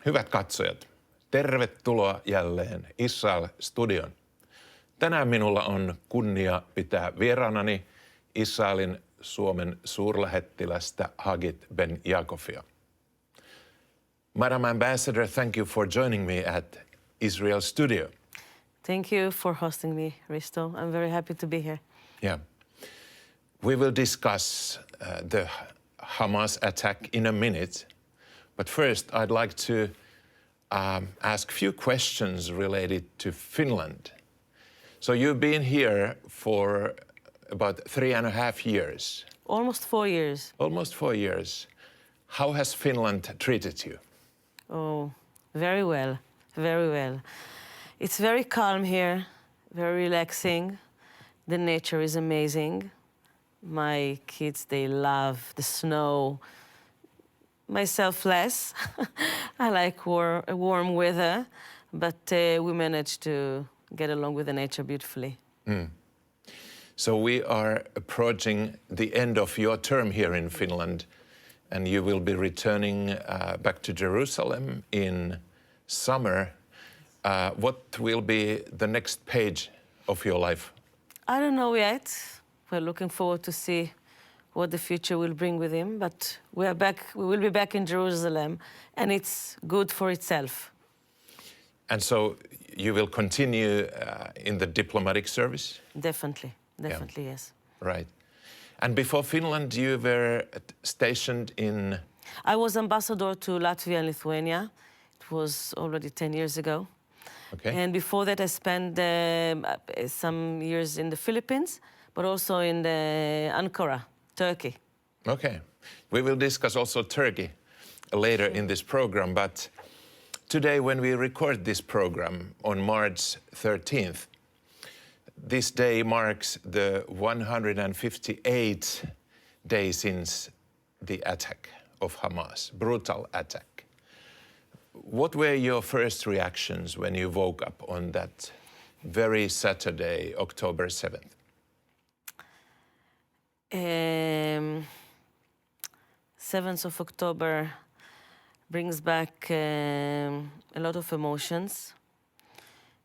Hyvät katsojat, tervetuloa jälleen Israel-studion. Tänään minulla on kunnia pitää vieraanani Israelin Suomen suurlähettilästä Hagit Ben-Yaakovia. Madam Ambassador, thank you for joining me at Israel studio. Thank you for hosting me, Risto. I'm very happy to be here. Yeah. We will discuss the Hamas attack in a minute. But first, I'd like to ask a few questions related to Finland. So you've been here for about 3.5 years. Almost 4 years. Almost 4 years. How has Finland treated you? Oh, very well, very well. It's very calm here, very relaxing. The nature is amazing. My kids, they love the snow. Myself less. I like warm weather, but we managed to get along with the nature beautifully. So we are approaching the end of your term here in Finland, and you will be returning back to Jerusalem in summer. What will be the next page of your life? I don't know yet. We're looking forward to see what the future will bring with him, but we are back. We will be back in Jerusalem, and it's good for itself. And so you will continue in the diplomatic service? Definitely, yes. Right. And before Finland, you were stationed in? I was ambassador to Latvia and Lithuania. It was already 10 years ago. Okay. And before that, I spent some years in the Philippines, but also in Ankara, Turkey. Okay. We will discuss also Turkey later in this program, but today when we record this program on March 13th, this day marks the 158th day since the attack of Hamas, brutal attack. What were your first reactions when you woke up on that very Saturday, October 7th? 7th of October brings back a lot of emotions.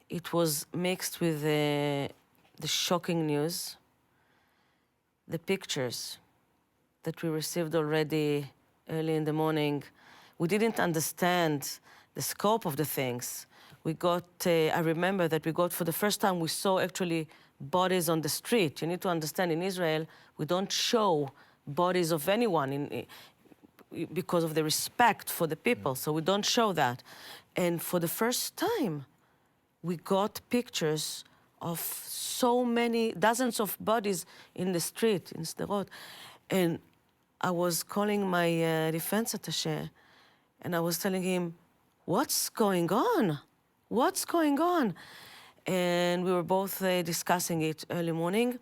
It was mixed with the shocking news, the pictures that we received already early in the morning. We didn't understand the scope of the things. We got, I remember that we got, for the first time, we saw actually bodies on the street. You need to understand, in Israel, we don't show bodies of anyone because of the respect for the people, so we don't show that. And for the first time, we got pictures of so many, dozens of bodies in the street, in the road. And I was calling my defense attaché, and I was telling him, what's going on? What's going on? And we were both discussing it early morning.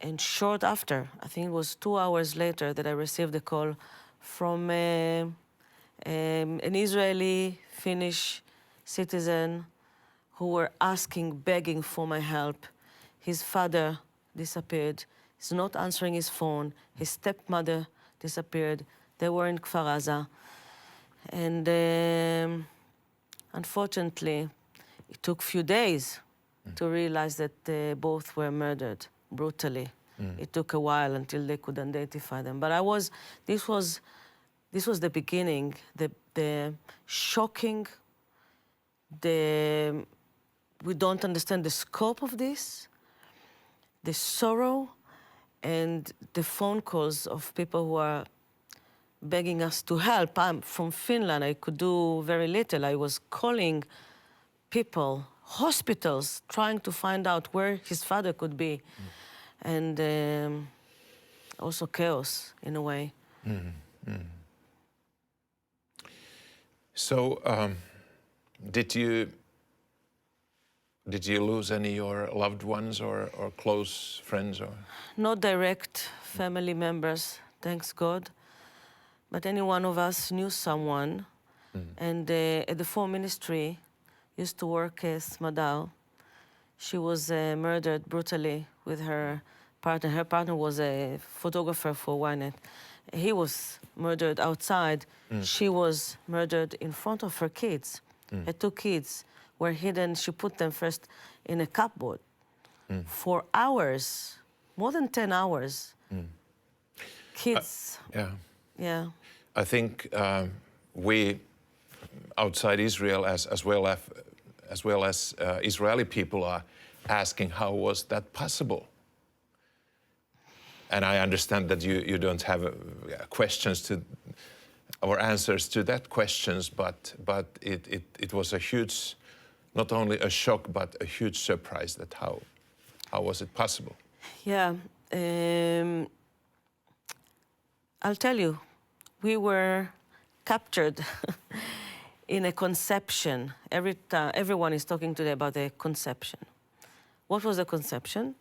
And short after, I think it was 2 hours later, that I received a call from an Israeli Finnish citizen who were asking, begging for my help. His father disappeared. He's not answering his phone. His stepmother disappeared. They were in Kfar Aza. And unfortunately, it took a few days to realize that both were murdered brutally. It took a while until they could identify them. But this was the beginning, the shocking, we don't understand the scope of this, the sorrow, and the phone calls of people who are begging us to help. I'm from Finland. I could do very little. I was calling people, hospitals, trying to find out where his father could be. And also chaos, in a way. So, did you lose any of your loved ones or close friends? Or? Not direct family members, thanks God. But any one of us knew someone. And at the Foreign Ministry, used to work as Madal. She was murdered brutally with her partner. Her partner was a photographer for Ynet. He was murdered outside. She was murdered in front of her kids. Her two kids were hidden. She put them first in a cupboard for hours, more than 10 hours. Kids. Yeah. I think we outside Israel, as well as Israeli people, are asking how was that possible. And I understand that you don't have questions to or answers to that questions, but it was a huge, not only a shock but a huge surprise that how was it possible? Yeah, I'll tell you, we were captured in a conception. Everyone is talking today about a conception. What was the conception?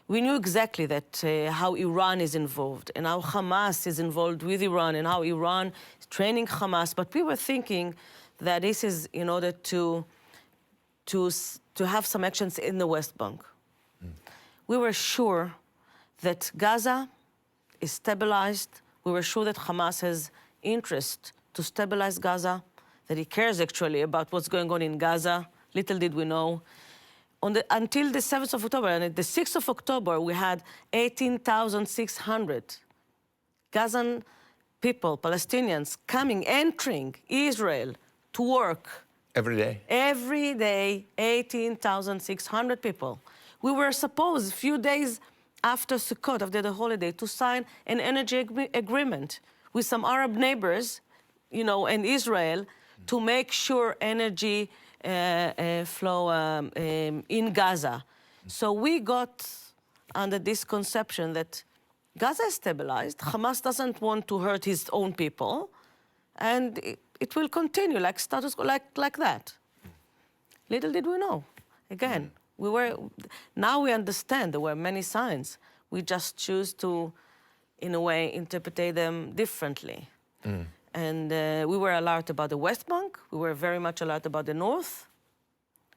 We knew exactly that how Iran is involved and how Hamas is involved with Iran and how Iran is training Hamas, but we were thinking that this is in order to have some actions in the West Bank. We were sure that Gaza is stabilized. We were sure that Hamas has interest to stabilize Gaza, that he cares actually about what's going on in Gaza. Little did we know. Until the 7th of October, and at the 6th of October, we had 18,600 Gazan people, Palestinians, entering Israel to work. Every day? Every day, 18,600 people. We were supposed, a few days after Sukkot, after the holiday, to sign an energy agreement with some Arab neighbors, and Israel, to make sure energy flow in Gaza. So we got under this conception that Gaza is stabilized, Hamas doesn't want to hurt his own people, and it will continue like status quo, like that. Little did we know. Again, now we understand there were many signs. We just choose to, in a way, interpret them differently. And we were alert about the West Bank. We were very much alert about the North.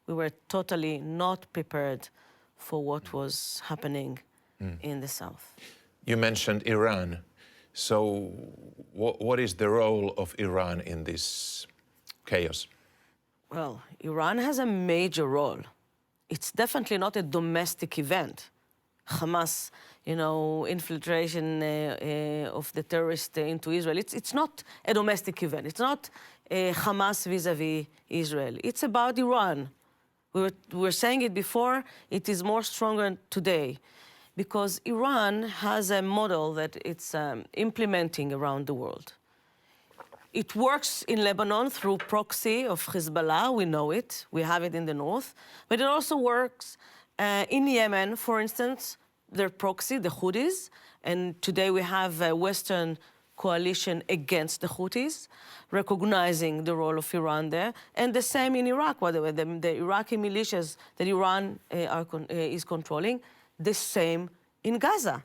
We were totally not prepared for what was happening in the South. You mentioned Iran. So what is the role of Iran in this chaos? Well, Iran has a major role. It's definitely not a domestic event. Hamas, infiltration of the terrorists into Israel. It's not a domestic event. It's not Hamas vis-a-vis Israel. It's about Iran. We were saying it before. It is more stronger today because Iran has a model that it's implementing around the world. It works in Lebanon through proxy of Hezbollah. We know it. We have it in the north. But it also works in Yemen, for instance, their proxy, the Houthis, and today we have a Western coalition against the Houthis, recognizing the role of Iran there, and the same in Iraq, by the way, the Iraqi militias that Iran is controlling, the same in Gaza.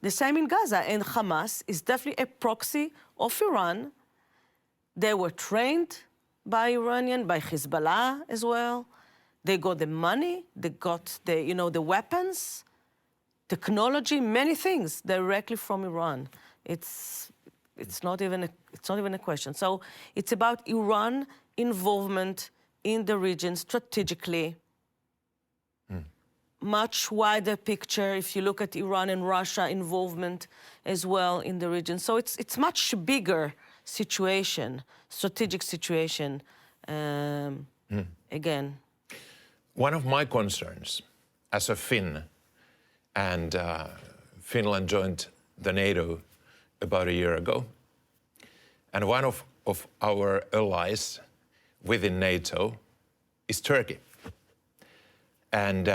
The same in Gaza, and Hamas is definitely a proxy of Iran. They were trained by Hezbollah as well. They got the money, they got the weapons, technology, many things directly from Iran. It's not even a question. So it's about Iran involvement in the region strategically. Much wider picture if you look at Iran and Russia involvement as well in the region. So it's much bigger situation, strategic situation. Again. One of my concerns as a Finn, and Finland joined the NATO about a year ago, and one of our allies within NATO is Turkey. And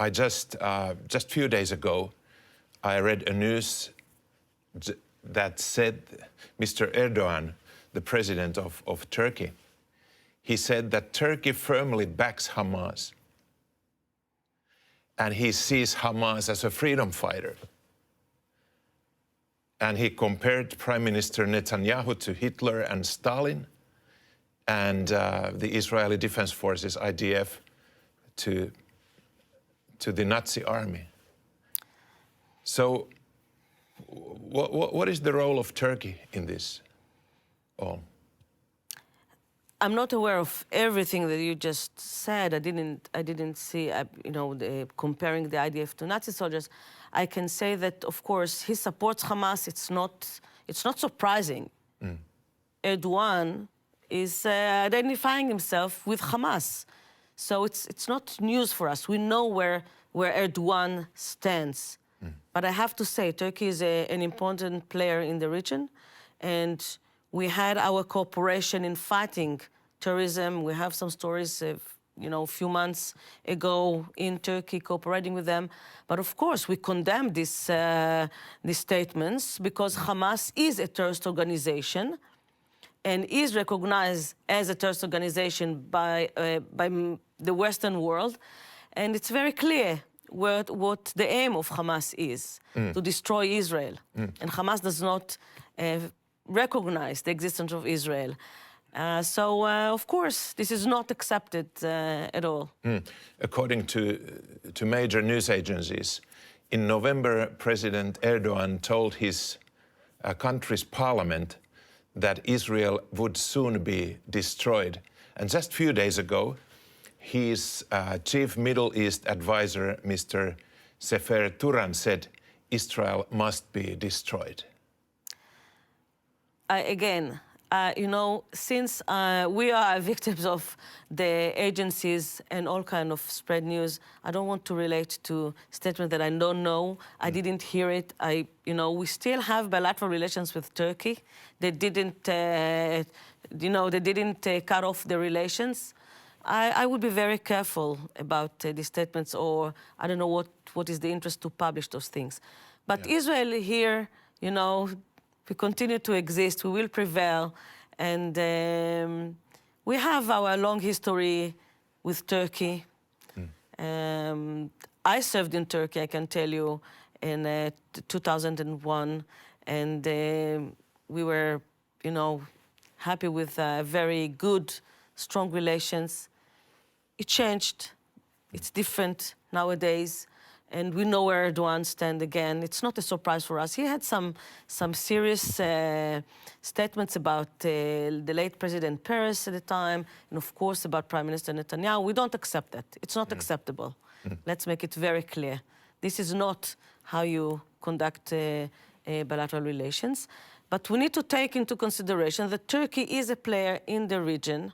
I just a few days ago, I read a news that said Mr. Erdogan, the president of Turkey, he said that Turkey firmly backs Hamas. And he sees Hamas as a freedom fighter. And he compared Prime Minister Netanyahu to Hitler and Stalin, and the Israeli Defense Forces, IDF, to the Nazi army. So what is the role of Turkey in this all? I'm not aware of everything that you just said. I didn't see, comparing the IDF to Nazi soldiers. I can say that, of course, he supports Hamas. It's not surprising. Erdogan is identifying himself with Hamas. So it's not news for us. We know where Erdogan stands. But I have to say, Turkey is an important player in the region, and we had our cooperation in fighting terrorism. We have some stories of, a few months ago in Turkey cooperating with them. But of course, we condemn these statements because Hamas is a terrorist organization and is recognized as a terrorist organization by the Western world. And it's very clear what the aim of Hamas is, to destroy Israel. And Hamas does not recognize the existence of Israel. So, of course, this is not accepted at all. According to major news agencies, in November, President Erdogan told his country's parliament that Israel would soon be destroyed. And just a few days ago, his chief Middle East advisor, Mr. Sefer Turan, said Israel must be destroyed. Since we are victims of the agencies and all kind of spread news, I don't want to relate to statements that I don't know. I didn't hear it. We still have bilateral relations with Turkey. They didn't, cut off the relations. I would be very careful about these statements, or I don't know what is the interest to publish those things. But Israel here, we continue to exist, we will prevail, and we have our long history with Turkey. I served in Turkey, I can tell you, in 2001, and we were, happy with very good, strong relations. It changed, it's different nowadays. And we know where Erdogan stands again. It's not a surprise for us. He had some serious statements about the late President Peres at the time, and of course about Prime Minister Netanyahu. We don't accept that. It's not acceptable. Let's make it very clear. This is not how you conduct bilateral relations. But we need to take into consideration that Turkey is a player in the region,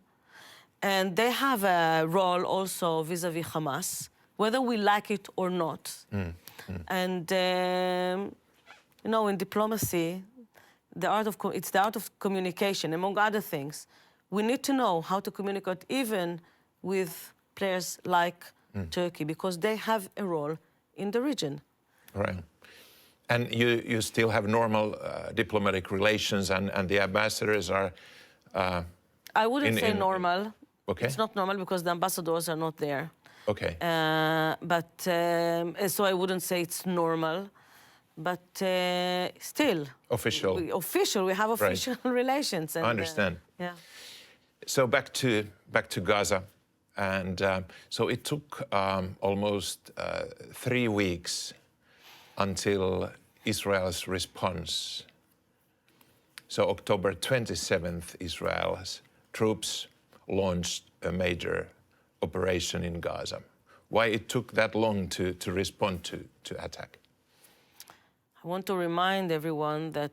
and they have a role also vis-à-vis Hamas, whether we like it or not. And, in diplomacy, it's the art of communication, among other things. We need to know how to communicate even with players like Turkey, because they have a role in the region. Right. And you still have normal diplomatic relations, and the ambassadors are... I wouldn't say normal. Okay. It's not normal because the ambassadors are not there. Okay. So I wouldn't say it's normal, but still. Official. We have official relations. And, I understand. Yeah. So back to Gaza, and so it took almost 3 weeks until Israel's response. So October 27th, Israel's troops launched a major operation in Gaza. Why it took that long to respond to attack? I want to remind everyone that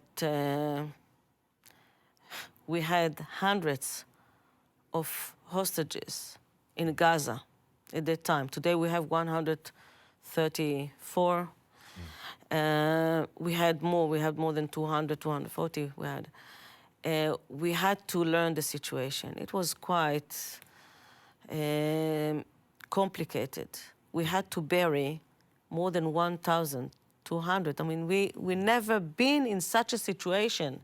we had hundreds of hostages in Gaza at that time. Today we have 134. We had more than 200, 240 we had to learn the situation. It was quite complicated. We had to bury more than 1,200. I mean, we never been in such a situation.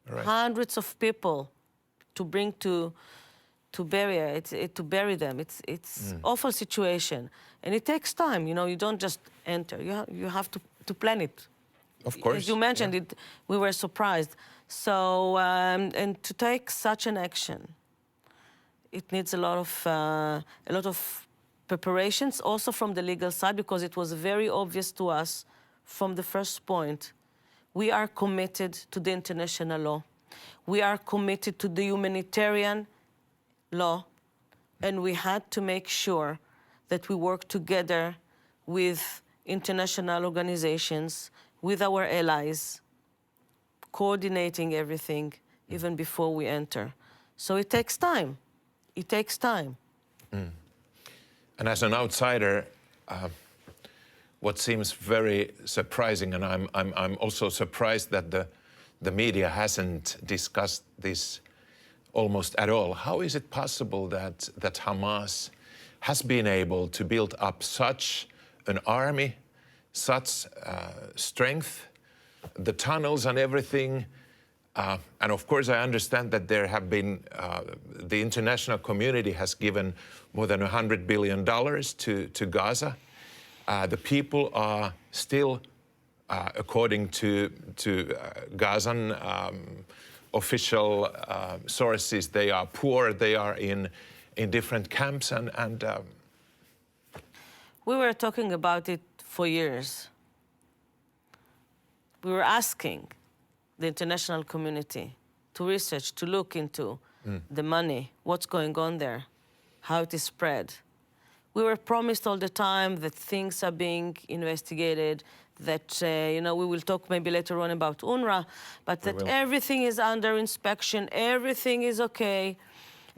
Right. Hundreds of people to bring to bury them. It's awful situation, and it takes time. You don't just enter. You have to plan it. Of course. As you mentioned it, we were surprised. So and to take such an action, it needs a lot of preparations, also from the legal side, because it was very obvious to us from the first point, we are committed to the international law. We are committed to the humanitarian law, and we had to make sure that we work together with international organizations, with our allies, coordinating everything even before we enter. So it takes time. It takes time. And as an outsider, what seems very surprising, and I'm also surprised that the media hasn't discussed this almost at all. How is it possible that Hamas has been able to build up such an army, such strength, the tunnels and everything? And of course, I understand that there have been, the international community has given more than $100 billion to Gaza. The people are still, according to Gazan official sources, they are poor, they are in different camps, and we were talking about it for years. We were asking the international community to research, to look into the money, what's going on there, how it is spread. We were promised all the time that things are being investigated, that, we will talk maybe later on about UNRWA, but that everything is under inspection, everything is okay,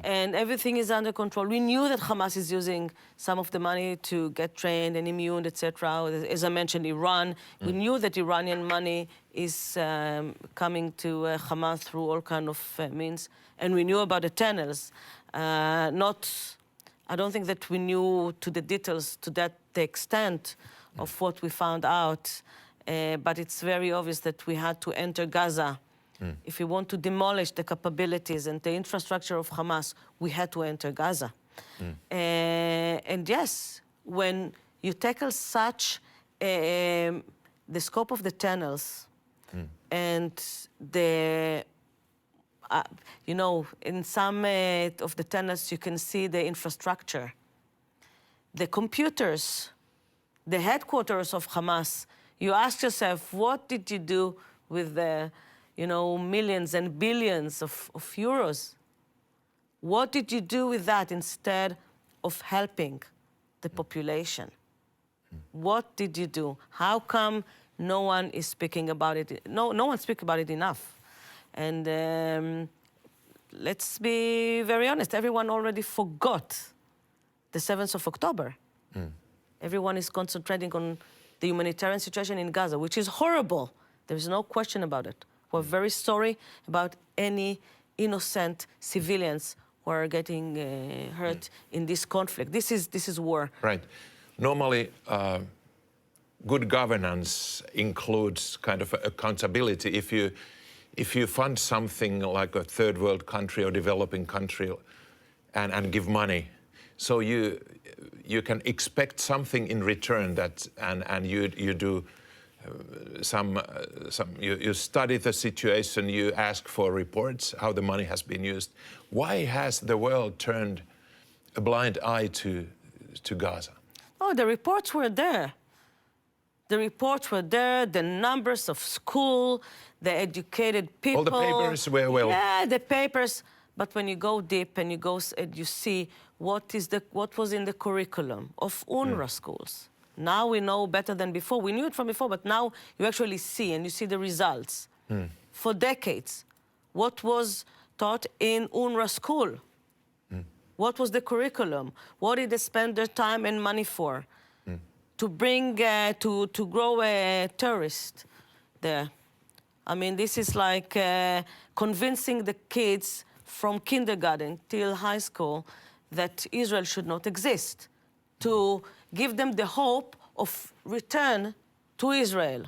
and everything is under control. We knew that Hamas is using some of the money to get trained and immune, etc. As I mentioned, Iran. We knew that Iranian money is coming to Hamas through all kind of means, and we knew about the tunnels. I don't think that we knew to the details, to the extent of what we found out, but it's very obvious that we had to enter Gaza. If we want to demolish the capabilities and the infrastructure of Hamas, we had to enter Gaza. And yes, when you tackle such the scope of the tunnels and the, in some of the tunnels you can see the infrastructure, the computers, the headquarters of Hamas. You ask yourself, what did you do with the millions and billions of euros? What did you do with that instead of helping the population? What did you do? How come no one is speaking about it? No one speaks about it enough. And let's be very honest, everyone already forgot the 7th of October. Everyone is concentrating on the humanitarian situation in Gaza, which is horrible. There is no question about it. We're very sorry about any innocent civilians who are getting hurt in this conflict. This is war. Right. Normally, good governance includes kind of accountability. If you fund something like a third world country or developing country and give money, so you can expect something in return that and you do. You study the situation, you ask for reports, how the money has been used. Why has the world turned a blind eye to Gaza? Oh, the reports were there. The reports were there, the numbers of school, the educated people. All the papers were well. Yeah, the papers. But when you go deep and you see what was in the curriculum of UNRWA schools. Now we know better than before. We knew it from before, but now you actually see, and you see the results. For decades, what was taught in UNRWA school? What was the curriculum? What did they spend their time and money for? To bring, to grow a terrorist there. I mean, this is like convincing the kids from kindergarten till high school that Israel should not exist. To give them the hope of return to Israel.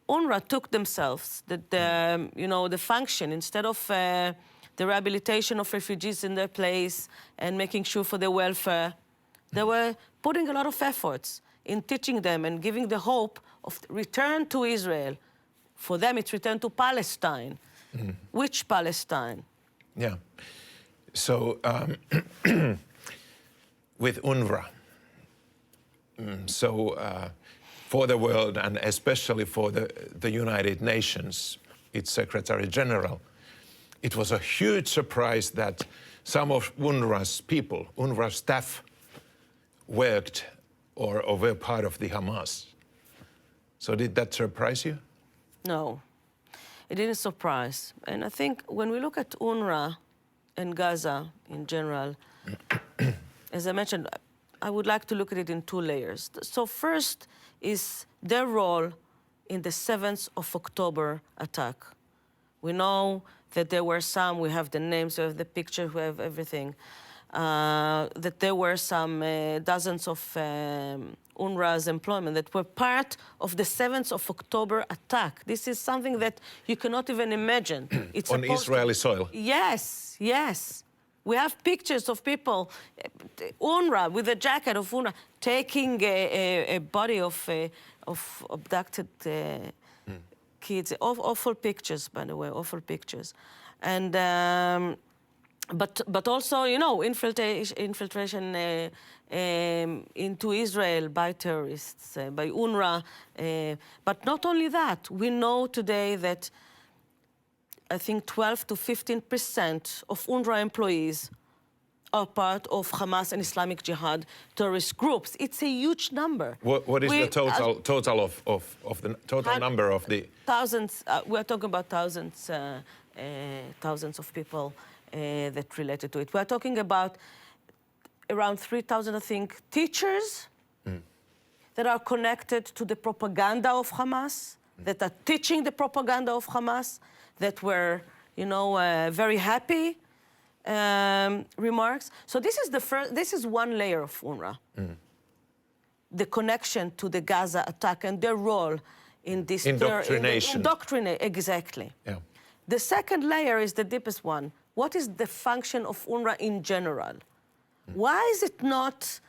UNRWA took themselves the function, instead of the rehabilitation of refugees in their place and making sure for their welfare, they were putting a lot of efforts in teaching them and giving the hope of return to Israel. For them, it's return to Palestine. Which Palestine? Yeah. So with UNRWA, for the world and especially for the United Nations, its Secretary General. It was a huge surprise that some of UNRWA's people, UNRWA staff, worked or were part of the Hamas. So did that surprise you? No, it didn't surprise. And I think when we look at UNRWA and Gaza in general, as I mentioned, I would like to look at it in two layers. So first is their role in the 7th of October attack. We know that there were some, we have the names, we have the pictures, we have everything, that there were some dozens of UNRWA's employment that were part of the 7th of October attack. This is something that you cannot even imagine. It's on Israeli soil? Yes, yes. We have pictures of people, UNRWA, with a jacket of UNRWA, taking a body of abducted kids. Awful pictures, by the way, awful pictures. And but also, you know, infiltration into Israel by terrorists, by UNRWA. But not only that, we know today that I think 12 to 15% of UNRWA employees are part of Hamas and Islamic Jihad terrorist groups. It's a huge number. What is the total of the total number of the... Thousands, we're talking about thousands of people that related to it. We're talking about around 3,000, I think, teachers that are connected to the propaganda of Hamas, that are teaching the propaganda of Hamas, that were, you know, very happy remarks. So this is the first. This is one layer of UNRWA. The connection to the Gaza attack and their role in this indoctrination. Exactly. Yeah. The second layer is the deepest one. What is the function of UNRWA in general? Why is it not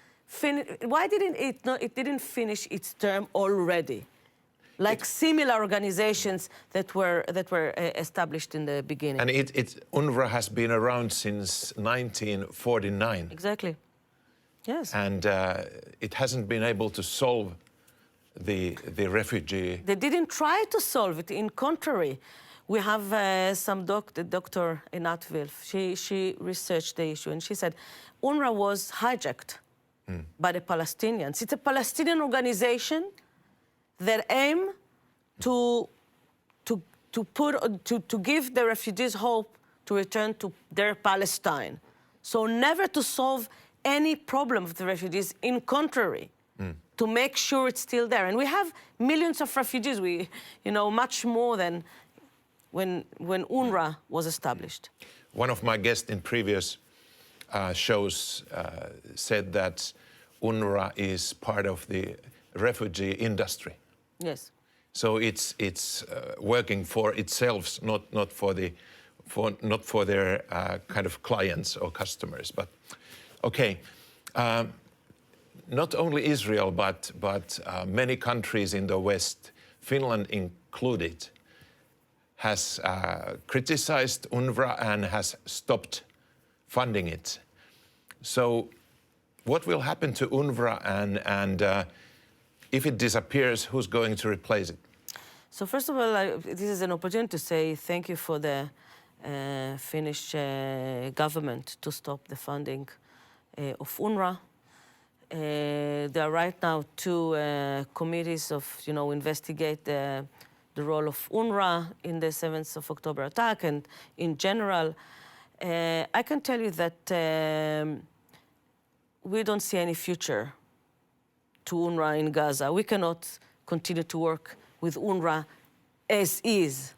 Why didn't it didn't finish its term already? Like similar organizations that were established in the beginning. And UNRWA has been around since 1949. Exactly. Yes. And it hasn't been able to solve the refugee. They didn't try to solve it. In contrary, we have some Dr. Einat Wilf. She researched the issue and she said UNRWA was hijacked by the Palestinians. It's a Palestinian organization that aim to give the refugees hope to return to their Palestine. So never to solve any problem of the refugees, in contrary, to make sure it's still there. And we have millions of refugees, much more than when UNRWA was established. One of my guests in previous shows said that UNRWA is part of the refugee industry. Yes. So it's working for itself, not for their kind of clients or customers. But okay, not only Israel, but many countries in the West, Finland included, has criticized UNRWA and has stopped funding it. So what will happen to UNRWA and if it disappears, who's going to replace it? So first of all, this is an opportunity to say thank you for the Finnish government to stop the funding of UNRWA. There are right now two committees of, investigate the role of UNRWA in the 7th of October attack and in general. I can tell you that we don't see any future to UNRWA in Gaza. We cannot continue to work with UNRWA as is.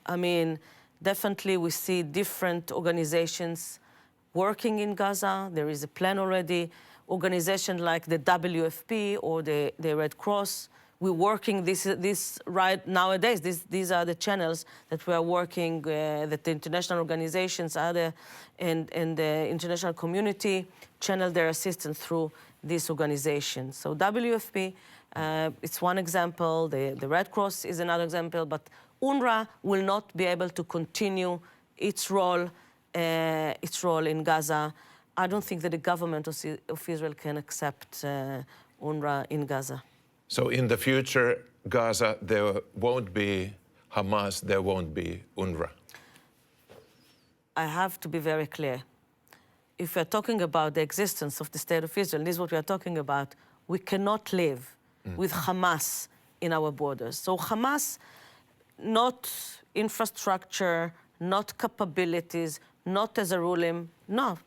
I mean, definitely we see different organizations working in Gaza. There is a plan already. Organizations like the WFP or the Red Cross, we're working this right nowadays. These are the channels that we are working, that the international organizations are there, and the international community channel their assistance through this organization. So WFP, it's one example. The Red Cross is another example. But UNRWA will not be able to continue its role in Gaza. I don't think that the government of Israel can accept UNRWA in Gaza. So in the future, Gaza, there won't be Hamas, there won't be UNRWA. I have to be very clear. If we're talking about the existence of the State of Israel, this is what we are talking about, we cannot live with Hamas in our borders. So Hamas, not infrastructure, not capabilities, not as a ruling, no.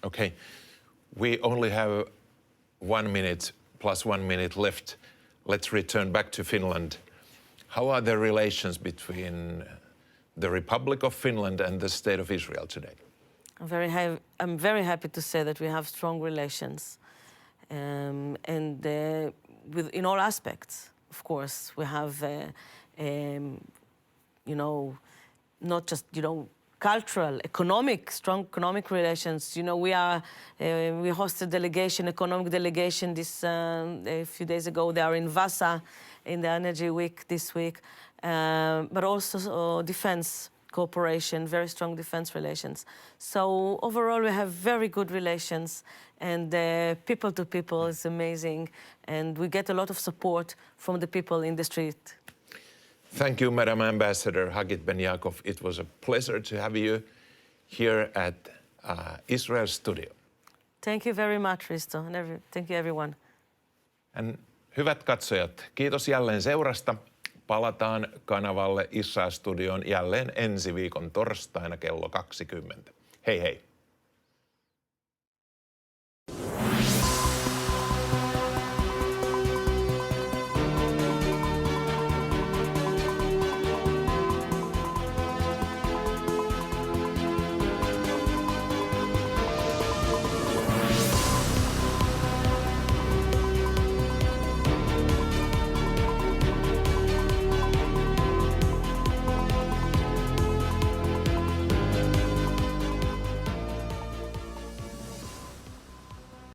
Okay, we only have 1 minute plus 1 minute left. Let's return back to Finland. How are the relations between the Republic of Finland and the State of Israel today? I'm very happy to say that we have strong relations, in all aspects. Of course, we have, not just cultural, strong economic relations. We hosted economic delegation a few days ago. They are in Vasa in the Energy Week this week, but also defense cooperation, very strong defense relations. So overall, we have very good relations, and people to people is amazing, and we get a lot of support from the people in the street. Thank you, Madam Ambassador Hagit Ben-Yaakov. It was a pleasure to have you here at Israel studio. Thank you very much, Risto, and thank you everyone. Hyvät katsojat, kiitos jälleen seurasta. Palataan kanavalle Israel studioon jälleen ensi viikon torstaina kello 20. Hei hei!